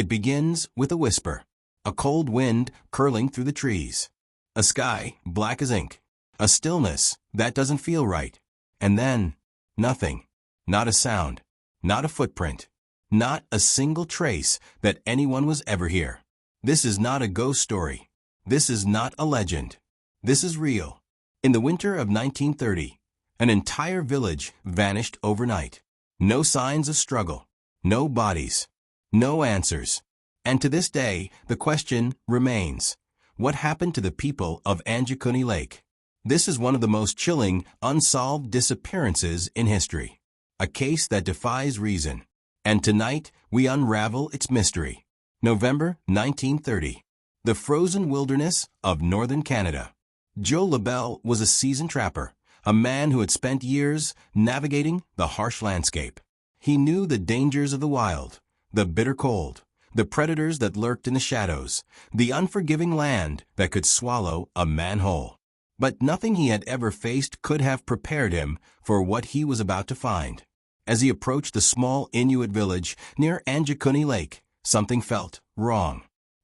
It begins with a whisper, a cold wind curling through the trees, a sky black as ink, a stillness that doesn't feel right, and then nothing, not a sound, not a footprint, not a single trace that anyone was ever here. This is not a ghost story. This is not a legend. This is real. In the winter of 1930, an entire village vanished overnight. No signs of struggle, no bodies, no answers. And to this day, the question remains, what happened to the people of Angikuni Lake? This is one of the most chilling, unsolved disappearances in history. A case that defies reason. And tonight, we unravel its mystery. November 1930. The frozen wilderness of northern Canada. Joe Labelle was a seasoned trapper, a man who had spent years navigating the harsh landscape. He knew the dangers of the wild, the bitter cold, the predators that lurked in the shadows, the unforgiving land that could swallow a man whole. But nothing he had ever faced could have prepared him for what he was about to find. As he approached the small Inuit village near Angikuni Lake, something felt wrong.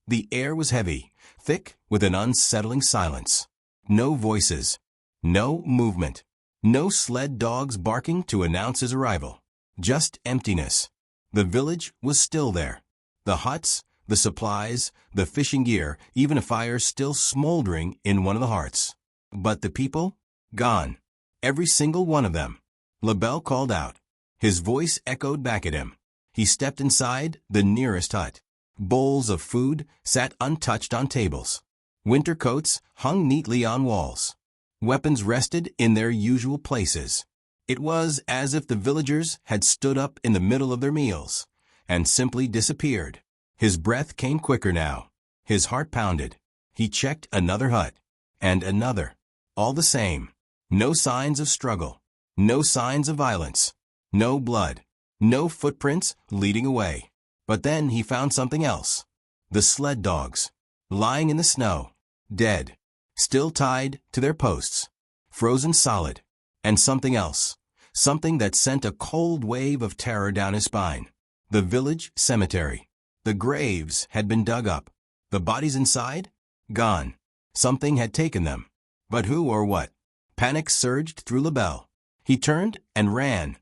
The air was heavy, thick with an unsettling silence. No voices, no movement, no sled dogs barking to announce his arrival. Just emptiness. The village was still there. The huts, the supplies, the fishing gear, even a fire still smoldering in one of the hearths. But the people? Gone. Every single one of them. Labelle called out. His voice echoed back at him. He stepped inside the nearest hut. Bowls of food sat untouched on tables. Winter coats hung neatly on walls. Weapons rested in their usual places. It was as if the villagers had stood up in the middle of their meals and simply disappeared. His breath came quicker now. His heart pounded. He checked another hut and another. All the same. No signs of struggle. No signs of violence. No blood. No footprints leading away. But then he found something else. The sled dogs. Lying in the snow. Dead. Still tied to their posts. Frozen solid. And something else. Something that sent a cold wave of terror down his spine. The village cemetery. The graves had been dug up. The bodies inside? Gone. Something had taken them. But who or what? Panic surged through Labelle. He turned and ran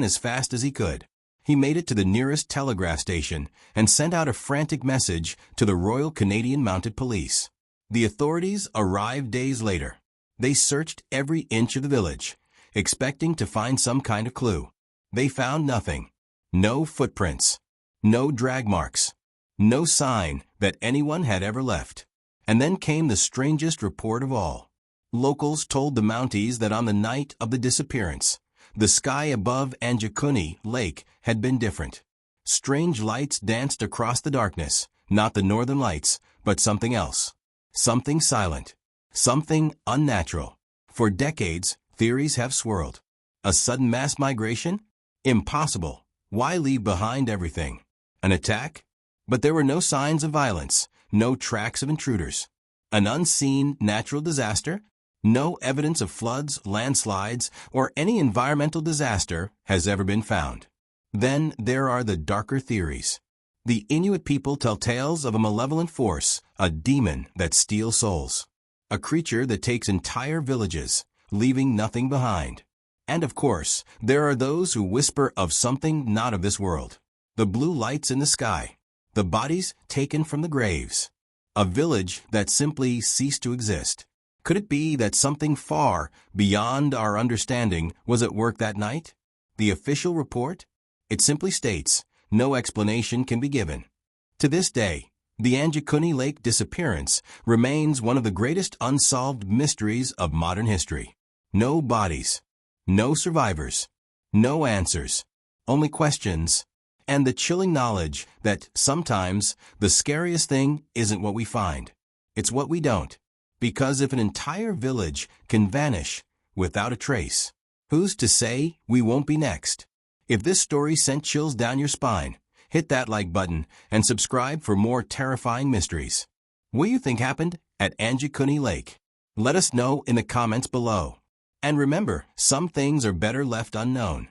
as fast as he could. He made it to the nearest telegraph station and sent out a frantic message to the Royal Canadian Mounted Police. The authorities arrived days later. They searched every inch of the village, expecting to find some kind of clue. They found nothing. No footprints. No drag marks. No sign that anyone had ever left. And then came the strangest report of all. Locals told the Mounties that on the night of the disappearance, the sky above Angikuni Lake had been different. Strange lights danced across the darkness, not the northern lights, but something else. Something silent. Something unnatural. For decades, theories have swirled. A sudden mass migration? Impossible. Why leave behind everything? An attack? But there were no signs of violence, no tracks of intruders. An unseen natural disaster? No evidence of floods, landslides, or any environmental disaster has ever been found. Then there are the darker theories. The Inuit people tell tales of a malevolent force, a demon that steals souls. A creature that takes entire villages, leaving nothing behind. And of course, there are those who whisper of something not of this world. The blue lights in the sky. The bodies taken from the graves. A village that simply ceased to exist. Could it be that something far beyond our understanding was at work that night? The official report? It simply states, no explanation can be given. To this day, the Angikuni Lake disappearance remains one of the greatest unsolved mysteries of modern history. No bodies, no survivors, no answers, only questions, and the chilling knowledge that sometimes the scariest thing isn't what we find, it's what we don't. Because if an entire village can vanish without a trace, who's to say we won't be next? If this story sent chills down your spine, hit that like button and subscribe for more terrifying mysteries. What do you think happened at Angikuni Lake? Let us know in the comments below. And remember, some things are better left unknown.